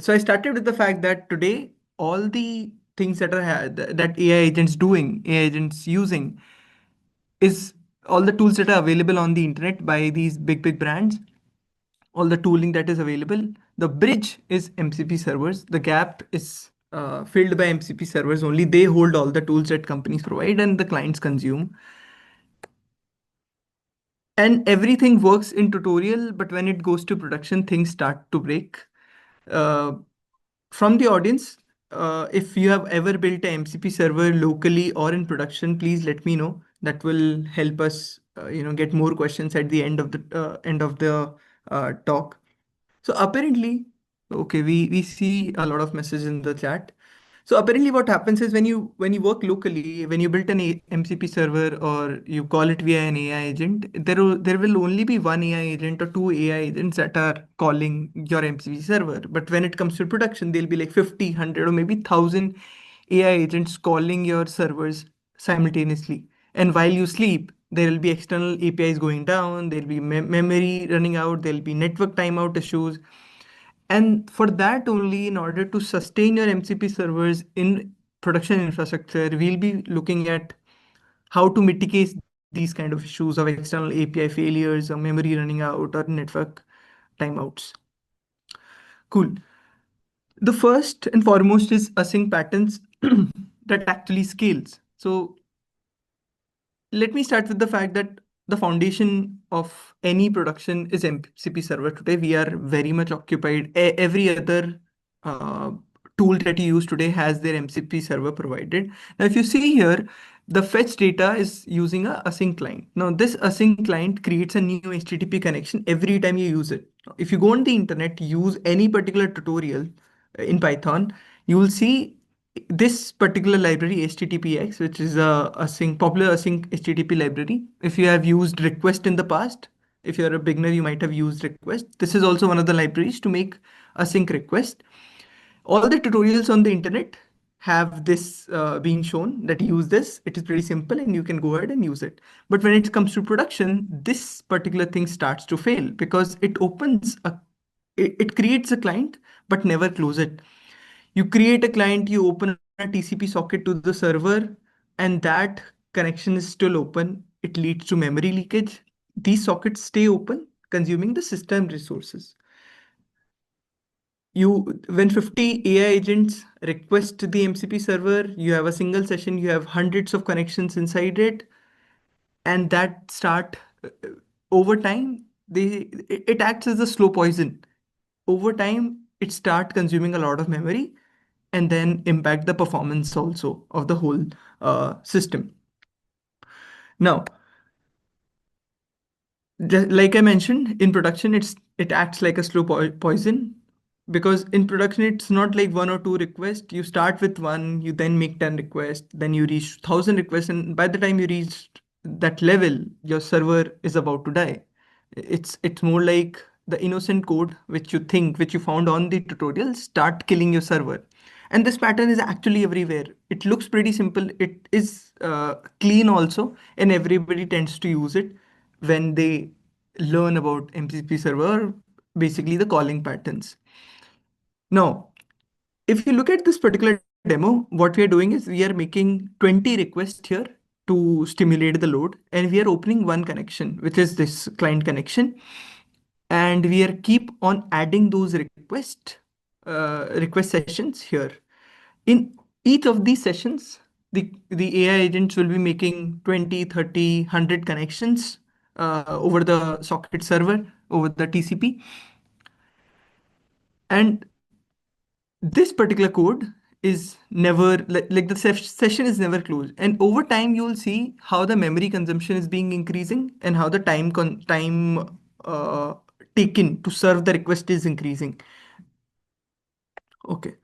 So I started with the fact that today all the things that that AI agents doing, AI agents using, is all the tools that are available on the internet by these big brands, all the tooling that is available. The bridge is MCP servers. The gap is filled by MCP servers. Only they hold all the tools that companies provide and the clients consume. And everything works in tutorial, but when it goes to production, things start to break. Uh, from the audience, if you have ever built a MCP server locally or in production, please let me know. That will help us, get more questions at the end of the talk. So apparently, okay, we see a lot of messages in the chat. So apparently what happens is when you work locally, when you build an MCP server or you call it via an AI agent, there will only be one AI agent or two AI agents that are calling your MCP server. But when it comes to production, there'll be like 50, 100 or maybe 1,000 AI agents calling your servers simultaneously. And while you sleep, there will be external APIs going down, there'll be memory running out, there'll be network timeout issues. And for that only, in order to sustain your MCP servers in production infrastructure, we'll be looking at how to mitigate these kind of issues of external API failures or memory running out or network timeouts. Cool. The first and foremost is async patterns that actually scales. So let me start with the fact that the foundation of any production is MCP server. Today, we are very much occupied. Every other uh, tool that you use today has their MCP server provided. Now, if you see here, the fetch data is using a async client. Now, this async client creates a new HTTP connection every time you use it. If you go on the internet, use any particular tutorial in Python, you will see this particular library HTTPX, which is a popular async HTTP library. If you have used request in the past, if you're a beginner, you might have used request. This is also one of the libraries to make async request. All the tutorials on the internet have this being shown that use this. It is pretty simple and you can go ahead and use it. But when it comes to production, this particular thing starts to fail because it creates a client but never close it. You create a client, you open a TCP socket to the server, and that connection is still open. It leads to memory leakage. These sockets stay open, consuming the system resources. When 50 AI agents request the MCP server, you have a single session, you have hundreds of connections inside it, and that start over time, it acts as a slow poison. Over time, it start consuming a lot of memory and then impact the performance also of the whole system. Now, like I mentioned, in production, it acts like a slow poison because in production, it's not like one or two requests. You start with one, you then make 10 requests, then you reach 1,000 requests, and by the time you reach that level, your server is about to die. It's more like the innocent code which you found on the tutorial start killing your server. And this pattern is actually everywhere. It looks pretty simple. It is clean also, and everybody tends to use it when they learn about MCP server, basically the calling patterns. Now, if you look at this particular demo, what we are doing is we are making 20 requests here to stimulate the load, and we are opening one connection, which is this client connection, and we are keep on adding those request sessions here. In each of these sessions, the AI agents will be making 20, 30, 100 connections over the socket server, over the TCP. And this particular code is never like the session is never closed. And over time, you will see how the memory consumption is being increasing and how the time uh, taken to serve the request is increasing. Okay.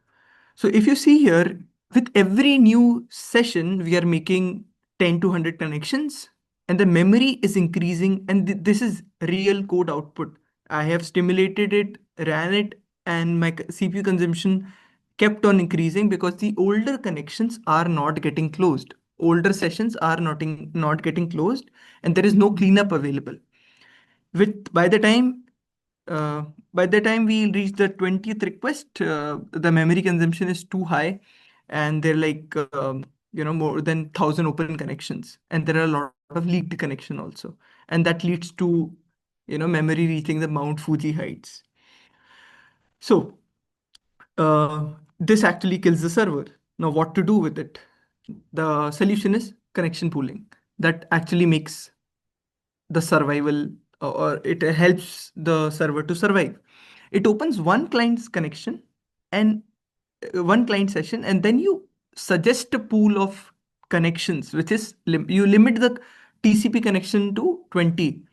So if you see here, with every new session, we are making 10 to 100 connections and the memory is increasing and this is real code output. I have stimulated it, ran it, and my CPU consumption kept on increasing because the older connections are not getting closed. Older sessions are not getting closed and there is no cleanup available. By the time uh, by the time we reach the 20th request, the memory consumption is too high, and there are like more than 1,000 open connections, and there are a lot of leaked connection also, and that leads to memory reaching the Mount Fuji heights. So this actually kills the server. Now, what to do with it? The solution is connection pooling. That actually makes the survival, or it helps the server to survive. It opens one client's connection and one client session, and then you suggest a pool of connections, which is you limit the TCP connection to 20.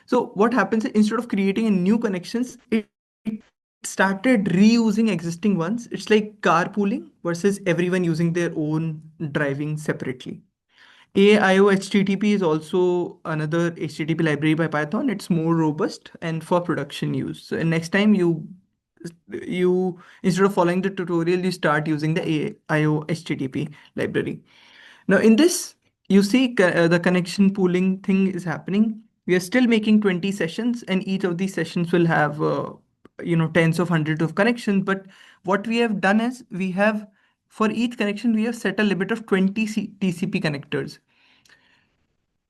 So what happens is, instead of creating a new connections, it started reusing existing ones. It's like carpooling versus everyone using their own driving separately. AIO HTTP is also another HTTP library by Python. It's more robust and for production use. So next time you instead of following the tutorial, you start using the AIO HTTP library. Now in this, you see the connection pooling thing is happening. We are still making 20 sessions, and each of these sessions will have tens of hundreds of connections. But what we have done is, we have, for each connection, we have set a limit of 20 TCP connectors.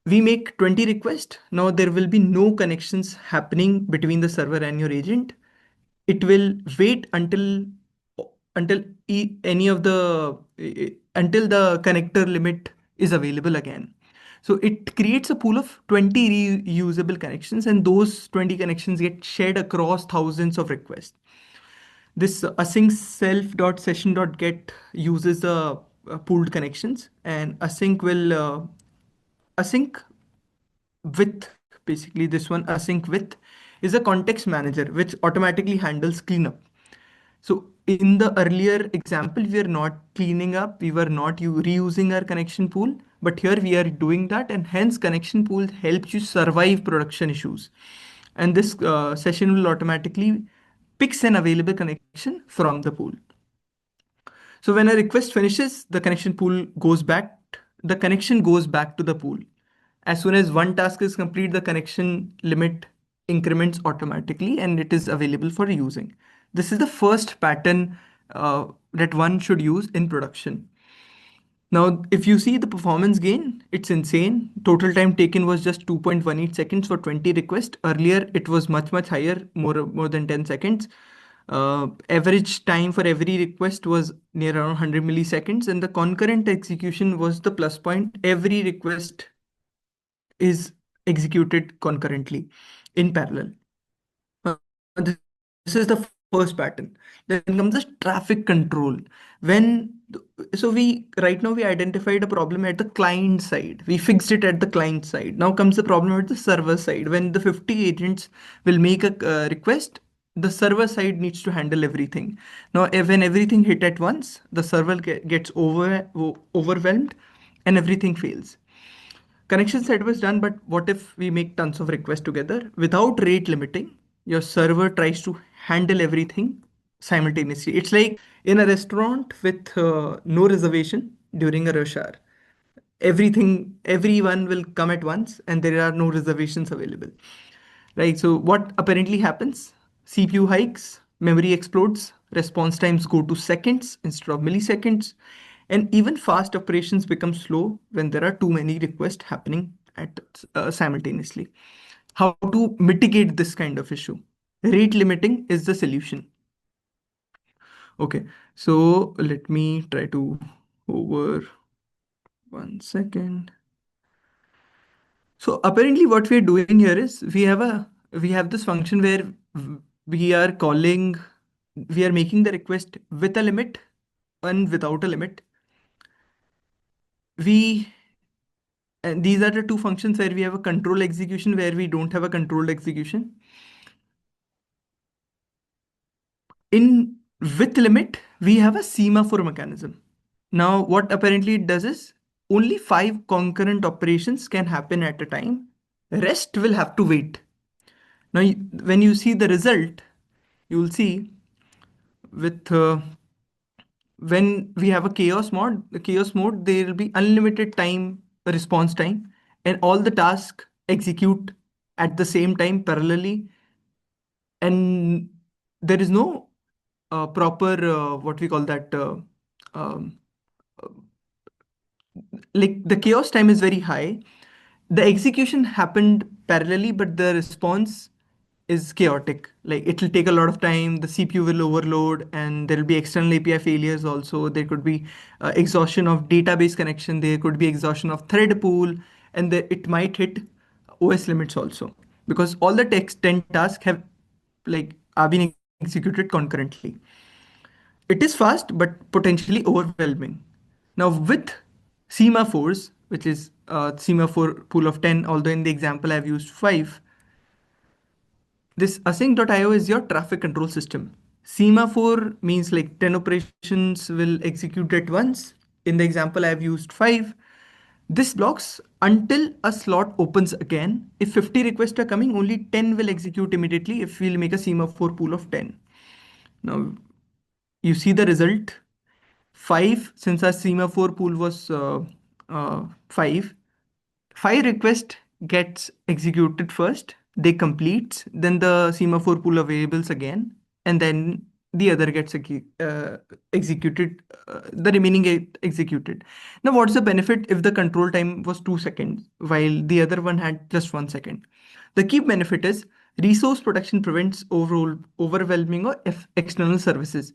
We make 20 requests. Now there will be no connections happening between the server and your agent. It will wait any of the until the connector limit is available again. So it creates a pool of 20 reusable connections, and those 20 connections get shared across thousands of requests. This async self.session.get uses the pooled connections, and async with, basically this one, async with, is a context manager which automatically handles cleanup. So in the earlier example, we are not cleaning up, we were not reusing our connection pool, but here we are doing that, and hence connection pool helps you survive production issues. And this session will automatically picks an available connection from the pool. So when a request finishes, the connection goes back to the pool. As soon as one task is complete, the connection limit increments automatically and it is available for using. This is the first pattern that one should use in production. Now, if you see the performance gain, it's insane. Total time taken was just 2.18 seconds for 20 requests. Earlier, it was much, much higher, more than 10 seconds. Average time for every request was near around 100 milliseconds, and the concurrent execution was the plus point. Every request is executed concurrently in parallel. This is the first pattern. Then comes the traffic control. When so we right now we identified a problem at the client side. We fixed it at the client side. Now comes the problem at the server side. When the 50 agents will make a request, the server side needs to handle everything. Now, when everything hit at once, the server gets overwhelmed, and everything fails. Connection setup is done, but what if we make tons of requests together without rate limiting? Your server tries to handle everything simultaneously. It's like in a restaurant with no reservation during a rush hour. Everyone will come at once, and there are no reservations available. Right? So what apparently happens? CPU hikes, memory explodes, response times go to seconds instead of milliseconds, and even fast operations become slow when there are too many requests happening at simultaneously. How to mitigate this kind of issue? Rate limiting is the solution. Okay, so let me try to over 1 second. So apparently what we are doing here is, we have this function where we are calling, we are making the request with a limit and without a limit. And these are the two functions where we have a control execution, where we don't have a controlled execution. In with limit, we have a semaphore mechanism. Now, what apparently it does is, only 5 concurrent operations can happen at a time. Rest will have to wait. Now, when you see the result, you will see with when we have a chaos mode, there will be unlimited time, response time, and all the tasks execute at the same time parallelly. and there is no proper what we call that um, like the chaos time is very high. The execution happened parallelly, but the response is chaotic. Like it will take a lot of time, the CPU will overload, and there will be external API failures also. There could be exhaustion of database connection, there could be exhaustion of thread pool, and it might hit OS limits also. Because all the text 10 tasks have are being executed concurrently. It is fast but potentially overwhelming. Now, with semaphores, which is semaphore pool of 10, although in the example I've used 5, this async.io is your traffic control system. Semaphore means like 10 operations will execute at once. In the example I've used 5. This blocks until a slot opens again. If 50 requests are coming, only 10 will execute immediately if we'll make a semaphore pool of 10. Now, you see the result. 5, since our semaphore pool was 5, 5 request gets executed first, they completes, then the semaphore pool available again, and then the other gets executed, the remaining get executed. Now, what's the benefit if the control time was 2 seconds while the other one had just 1 second? The key benefit is resource protection prevents overall overwhelming or external services.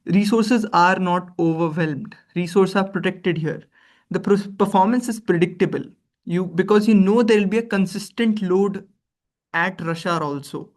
Resources are not overwhelmed. Resources are protected here. The performance is predictable. Because you know there will be a consistent load at rush hour also.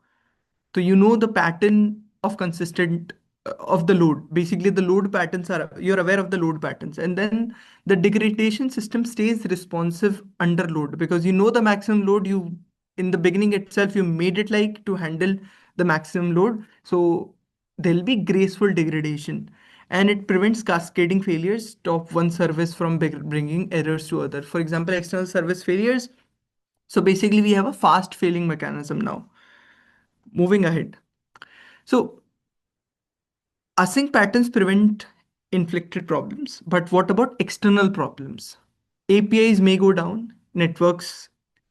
So you know the pattern of consistent of the load. Basically, the load patterns are you're aware of the load patterns, and then the degradation system stays responsive under load because you know the maximum load. You in the beginning itself you made it like to handle the maximum load, so there'll be graceful degradation, and it prevents cascading failures. Stop one service from bringing errors to other. For example, external service failures. So basically, we have a fast failing mechanism now. Moving ahead. So async patterns prevent inflicted problems, but what about external problems? APIs may go down, network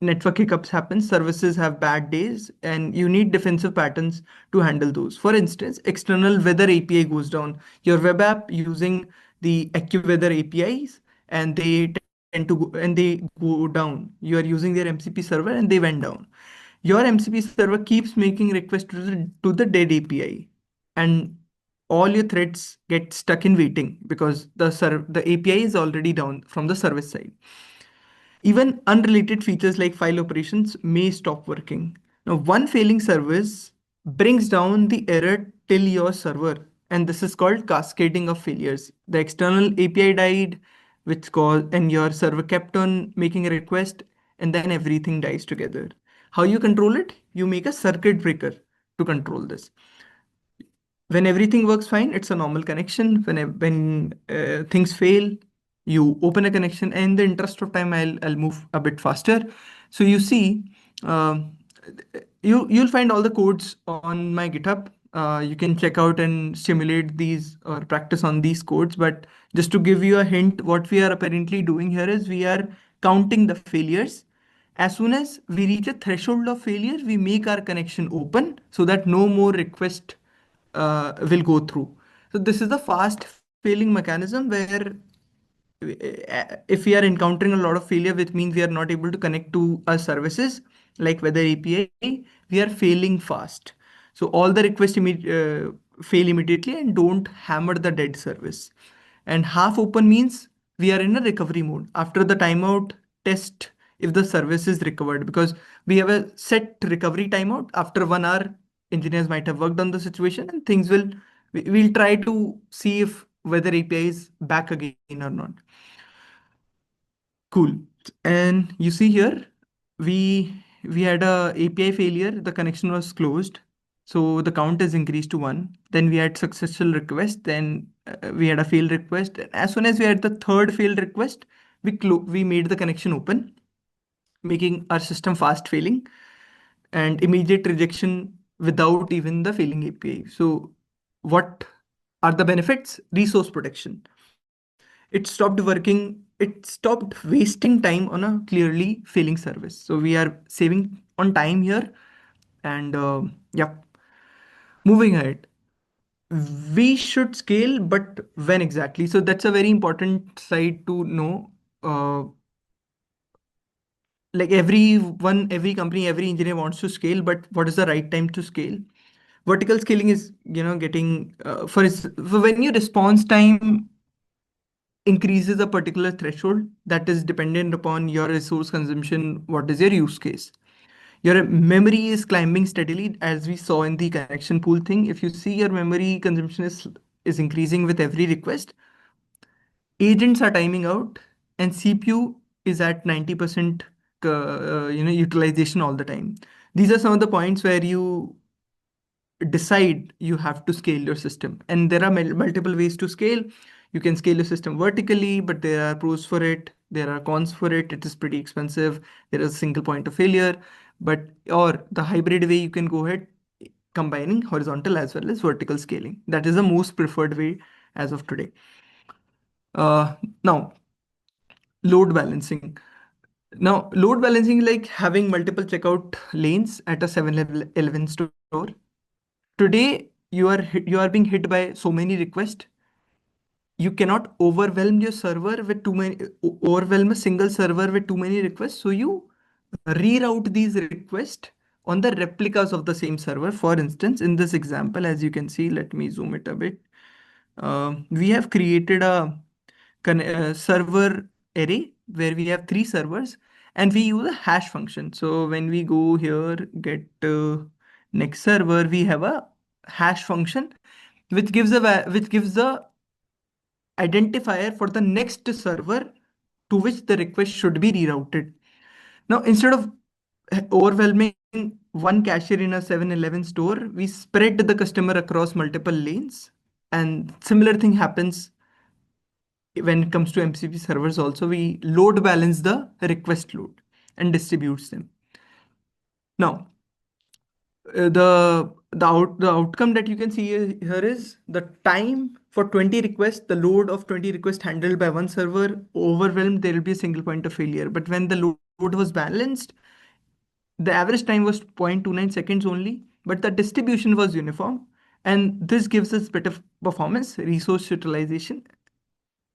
hiccups happen, services have bad days, and you need defensive patterns to handle those. For instance, external weather API goes down. Your web app using the AccuWeather APIs, and they tend to go, and they go down. You are using their MCP server, and they went down. Your MCP server keeps making requests to the dead API, and all your threads get stuck in waiting because the API is already down from the service side. Even unrelated features like file operations may stop working. Now, one failing service brings down the error till your server, and this is called cascading of failures. The external API died, which caused, and your server kept on making a request, and then everything dies together. How you control it? You make a circuit breaker to control this. When everything works fine, it's a normal connection. When things fail, you open a connection. And in the interest of time, I'll move a bit faster. So you see, um, you'll find all the codes on my GitHub. You can check out and simulate these or practice on these codes. But just to give you a hint, what we are apparently doing here is we are counting the failures. As soon as we reach a threshold of failure, we make our connection open so that no more request will go through. So this is the fast failing mechanism where if we are encountering a lot of failure, which means we are not able to connect to our services like weather API, we are failing fast. So all the requests fail immediately and don't hammer the dead service. And half open means we are in a recovery mode. After the timeout, test if the service is recovered because we have a set recovery timeout. After 1 hour, engineers might have worked on the situation and we'll try to see if whether API is back again or not. Cool. And you see here, we had a API failure. The connection was closed. So the count is increased to 1. Then we had successful request. Then we had a failed request. And as soon as we had the third failed request, we made the connection open, making our system fast failing and immediate rejection without even the failing API. So what are the benefits? Resource protection. It stopped wasting time on a clearly failing service. So we are saving on time here. And yeah. Moving ahead, we should scale, but when exactly? So that's a very important side to know. Uh, like everyone, every company, every engineer wants to scale, but what is the right time to scale? Vertical scaling is, getting for when your response time increases a particular threshold that is dependent upon your resource consumption. What is your use case? Your memory is climbing steadily, as we saw in the connection pool thing. If you see your memory consumption is increasing with every request, agents are timing out, and CPU is at 90% utilization all the time. These are some of the points where you decide you have to scale your system, and there are multiple ways to scale. You can scale your system vertically, but there are pros for it, there are cons for it. It is pretty expensive, there is a single point of failure. But or the hybrid way, you can go ahead combining horizontal as well as vertical scaling. That is the most preferred way as of today. Now, load balancing. Now, load balancing, like having multiple checkout lanes at a 7-Eleven store. Today, you are being hit by so many requests. You cannot overwhelm your server with too many, overwhelm a single server with too many requests. So you reroute these requests on the replicas of the same server. For instance, in this example, as you can see, let me zoom it a bit. We have created a server array where we have three servers, and we use a hash function. So when we go here, get next server, we have a hash function which gives the identifier for the next server to which the request should be rerouted. Now, instead of overwhelming one cashier in a 7-Eleven store, we spread the customer across multiple lanes. And similar thing happens when it comes to MCP servers also. We load balance the request load and distributes them. Now, the outcome that you can see here is the time for 20 requests, the load of 20 requests handled by one server overwhelmed, there will be a single point of failure. But when the load was balanced, the average time was 0.29 seconds only, but the distribution was uniform. And this gives us better performance, resource utilization,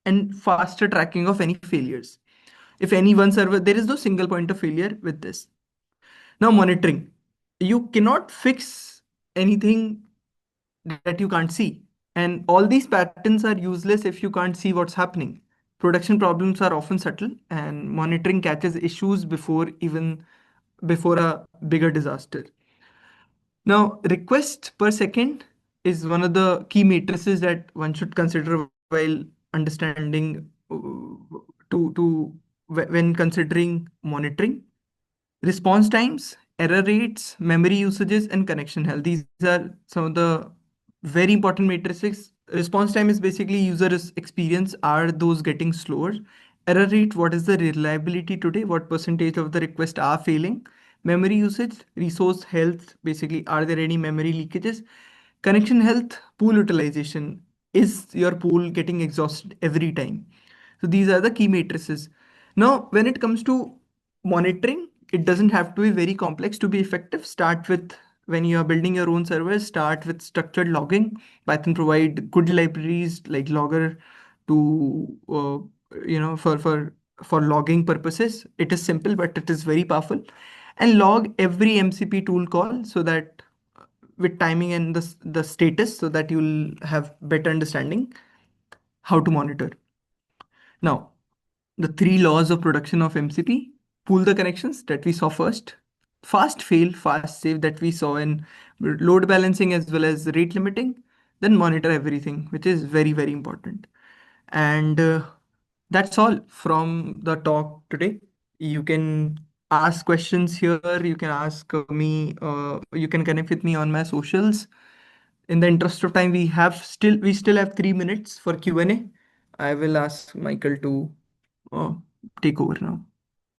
and faster tracking of any failures. If any one server, there is no single point of failure with this. Now, monitoring. You cannot fix anything that you can't see. And all these patterns are useless if you can't see what's happening. Production problems are often subtle, and monitoring catches issues before a bigger disaster. Now, request per second is one of the key matrices that one should consider while understanding when considering monitoring. Response times, error rates, memory usages, and connection health. These are some of the very important matrices. Response time is basically experience. Are those getting slower? Error rate, what is the reliability today? What percentage of the requests are failing? Memory usage, resource health, basically, are there any memory leakages? Connection health, pool utilization. Is your pool getting exhausted every time? So these are the key matrices. Now, when it comes to monitoring, it doesn't have to be very complex to be effective. Start with when you are building your own servers, start with structured logging. Python provide good libraries like Logger to for logging purposes. It is simple, but it is very powerful. And log every MCP tool call so that with timing and the status, so that you'll have better understanding how to monitor. Now, the three laws of production of MCP: pool the connections that we saw first, fast fail, fast save that we saw in load balancing as well as rate limiting, then monitor everything, which is very, very important. And that's all from the talk today. You can ask questions here. You can ask me. You can connect with me on my socials. In the interest of time, we still have 3 minutes for Q&A. I will ask Michael to take over now.